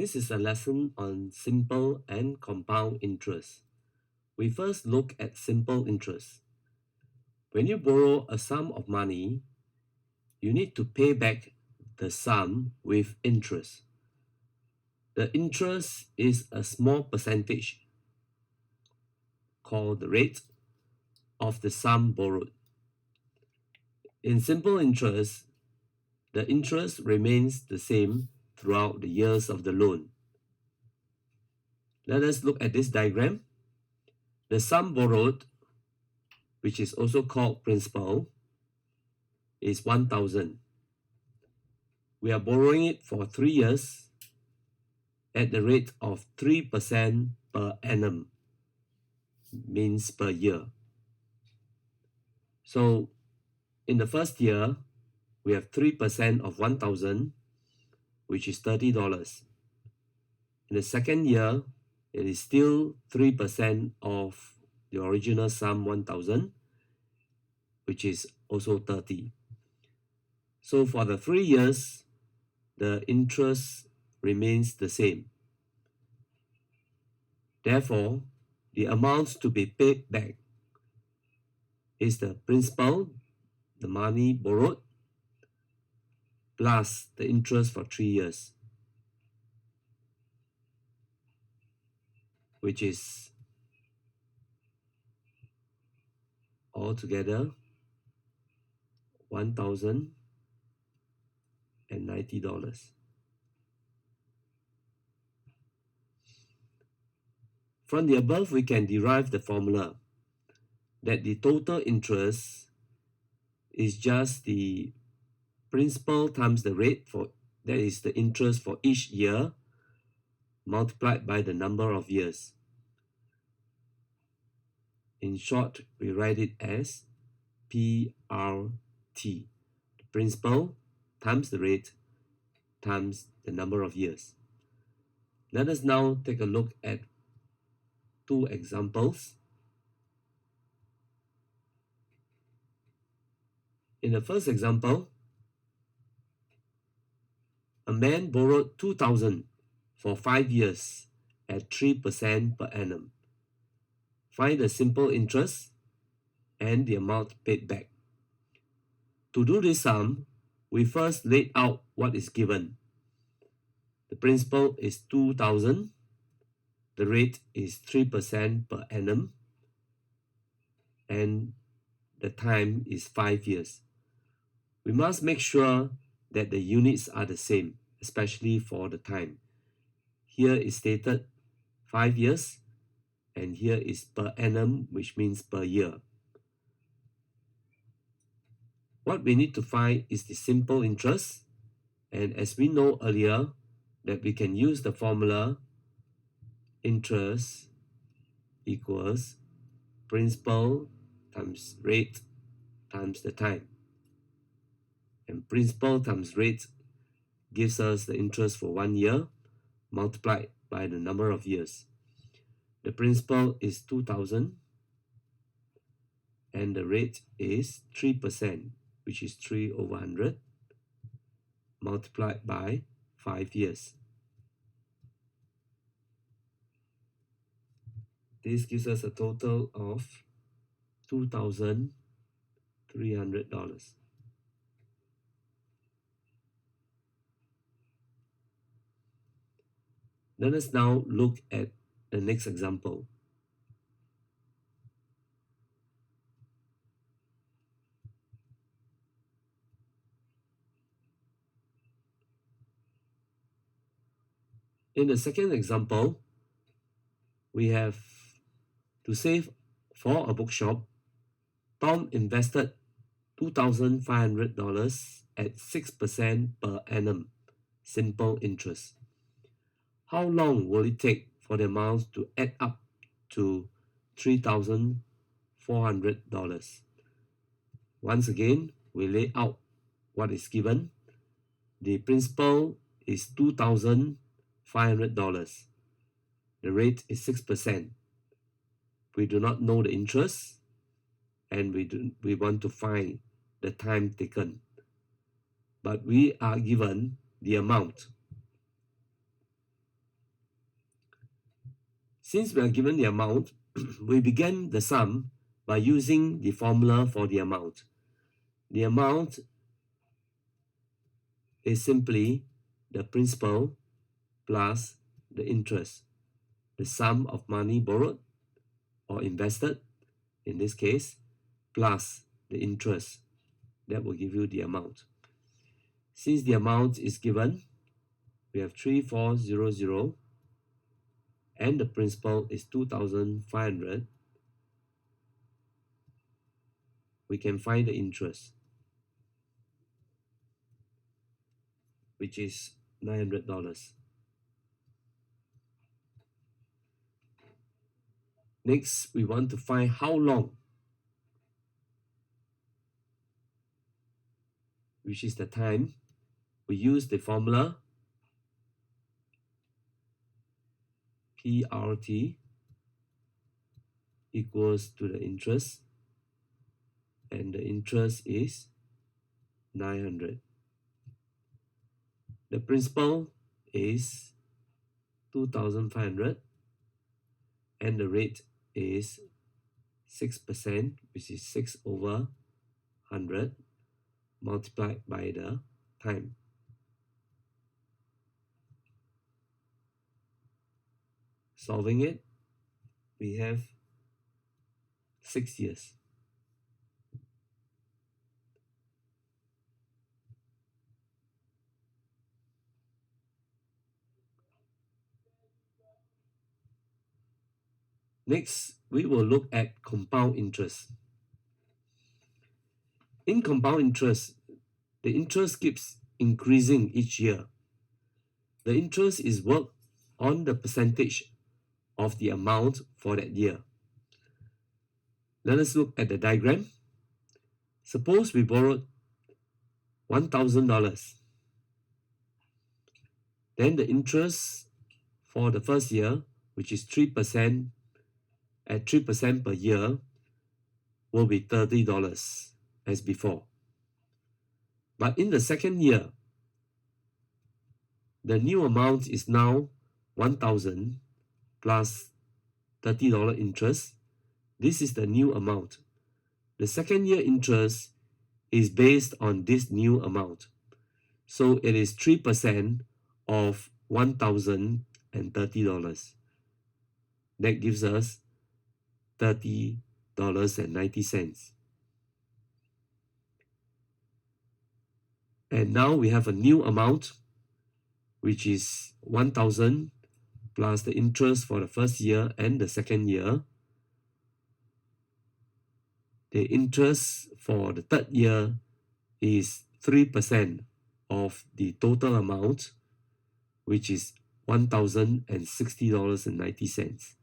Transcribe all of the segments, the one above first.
This is a lesson on simple and compound interest. We first look at simple interest. When you borrow a sum of money, you need to pay back the sum with interest. The interest is a small percentage called the rate of the sum borrowed. In simple interest, the interest remains the same throughout the years of the loan. Let us look at this diagram. The sum borrowed, which is also called principal, is 1,000. We are borrowing it for 3 years at the rate of 3% per annum, means per year. So in the first year, we have 3% of 1,000, which is $30. In the second year, it is still 3% of the original sum 1,000, which is also 30. So for the 3 years, the interest remains the same. Therefore, the amounts to be paid back is the principal, the money borrowed, plus the interest for 3 years, which is altogether $1,090. From the above, we can derive the formula that the total interest is just the principal times the rate, that is the interest for each year, multiplied by the number of years. In short, we write it as PRT, the principal times the rate times the number of years. Let us now take a look at 2 examples. In the first example, a man borrowed 2,000 for 5 years at 3% per annum. Find the simple interest and the amount paid back. To do this sum, we first laid out what is given. The principal is 2,000. The rate is 3% per annum. And the time is 5 years. We must make sure that the units are the same, especially for the time. Here is stated 5 years, and here is per annum, which means per year. What we need to find is the simple interest, and as we know earlier, that we can use the formula interest equals principal times rate times the time. And principal times rate gives us the interest for 1 year multiplied by the number of years. The principal is 2,000 and the rate is 3%, which is 3 over 100 multiplied by 5 years. This gives us a total of $2,300. Let us now look at the next example. In the second example, we have to save for a bookshop. Tom invested $2,500 at 6% per annum, simple interest. How long will it take for the amounts to add up to $3,400? Once again, we lay out what is given. The principal is $2,500. The rate is 6%. We do not know the interest, and we want to find the time taken. But we are given the amount. Since we are given the amount, we begin the sum by using the formula for the amount. The amount is simply the principal plus the interest, the sum of money borrowed or invested, in this case, plus the interest. That will give you the amount. Since the amount is given, we have 3400 and the principal is 2,500. We can find the interest, which is $900. Next, we want to find how long, which is the time. We use the formula PRT equals to the interest, and the interest is 900. The principal is 2,500 and the rate is 6%, which is 6 over 100 multiplied by the time. Solving it, we have 6 years. Next, we will look at compound interest. In compound interest, the interest keeps increasing each year. The interest is worked on the percentage of the amount for that year. Let us look at the diagram. Suppose we borrowed $1,000. Then the interest for the first year, which is 3%, at 3% per year, will be $30 as before. But in the second year, the new amount is now $1,000 plus $30 interest. This is the new amount. The second year interest is based on this new amount. So it is 3% of $1,030. That gives us $30.90. And now we have a new amount, which is 1,000 plus the interest for the first year and the second year. The interest for the third year is 3% of the total amount, which is $1,060.90.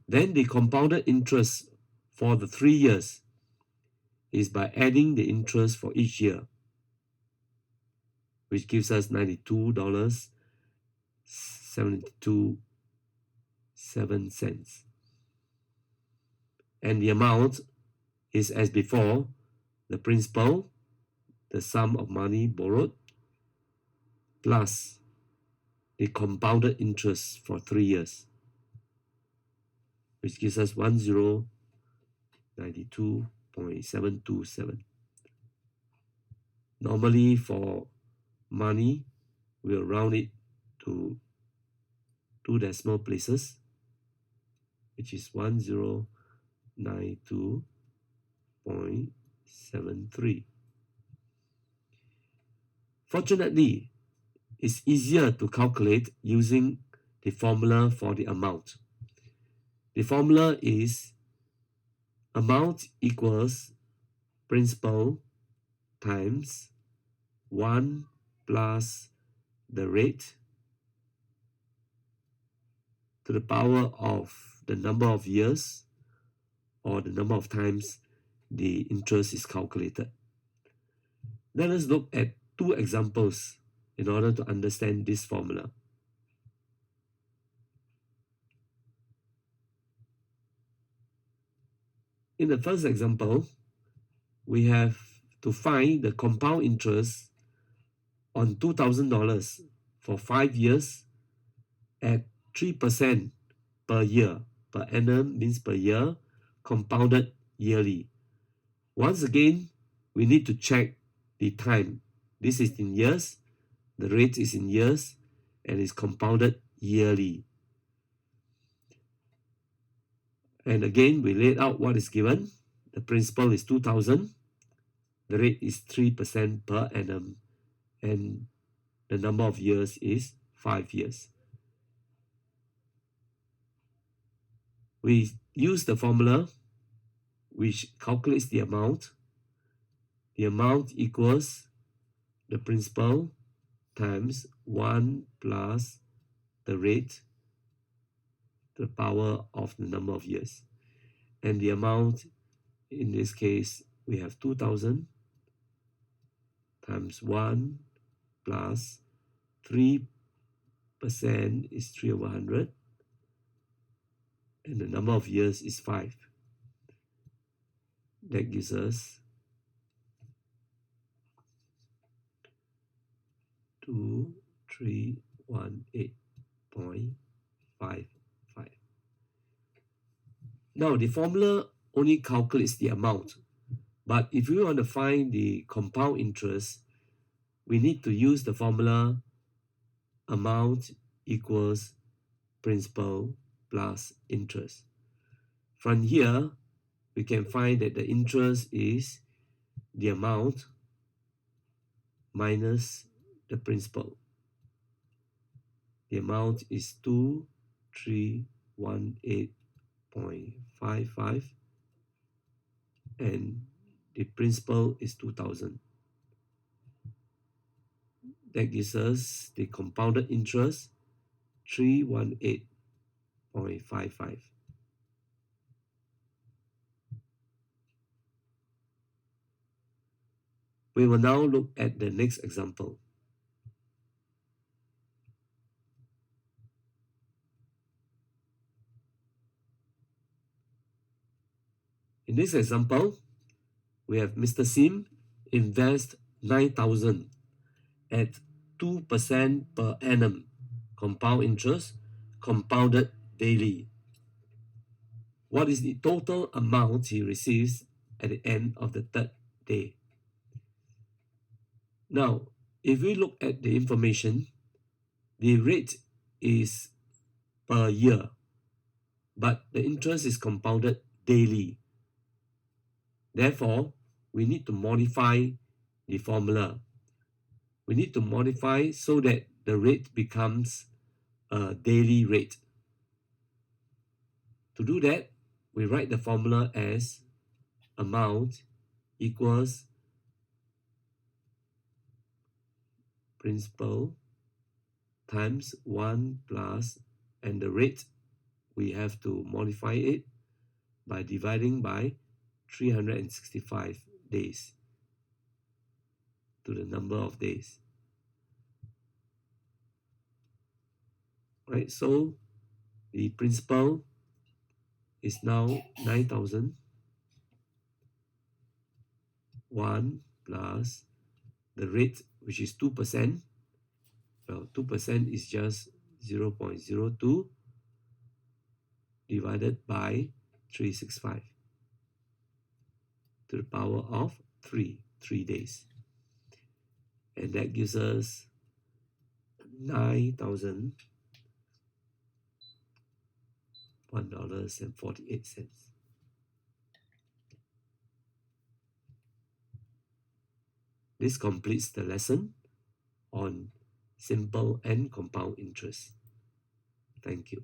Then the compounded interest for the 3 years is by adding the interest for each year, which gives us $92.727. And the amount is as before, the principal, the sum of money borrowed, plus the compounded interest for 3 years, which gives us $1092.727. Normally for money, we'll round it to 2 decimal places, which is 1092.73. Fortunately, it's easier to calculate using the formula for the amount. The formula is amount equals principal times 1 plus the rate to the power of the number of years or the number of times the interest is calculated. Let us look at 2 examples in order to understand this formula. In the first example, we have to find the compound interest on $2,000 for 5 years at 3% per year. Per annum means per year, compounded yearly. Once again, we need to check the time. This is in years, the rate is in years, and is compounded yearly. And again, we laid out what is given. The principal is 2,000. The rate is 3% per annum. And the number of years is 5 years. We use the formula which calculates the amount. The amount equals the principal times 1 plus the rate, the power of the number of years. And the amount, in this case, we have 2,000 times 1 plus 3% is 3/100, and the number of years is 5. That gives us 2318.55. Now the formula only calculates the amount, but if we want to find the compound interest, we need to use the formula amount equals principal plus interest. From here, we can find that the interest is the amount minus the principal. The amount is 2318.55 and the principal is 2,000. That gives us the compounded interest 318.55. We will now look at the next example. In this example, we have Mr. Sim invest 9,000 at 2% per annum, compound interest, compounded daily. What is the total amount he receives at the end of the third day? Now, if we look at the information, the rate is per year, but the interest is compounded daily. Therefore, we need to modify the formula. We need to modify so that the rate becomes a daily rate. To do that, we write the formula as amount equals principal times 1 plus, and the rate, we have to modify it by dividing by 365 days to the number of days. Right, so the principal is now 9,000. 1 plus the rate, which is 2%. Well, 2% is just 0.02 divided by 365 to the power of 3 days. And that gives us 9,001.48. This completes the lesson on simple and compound interest. Thank you.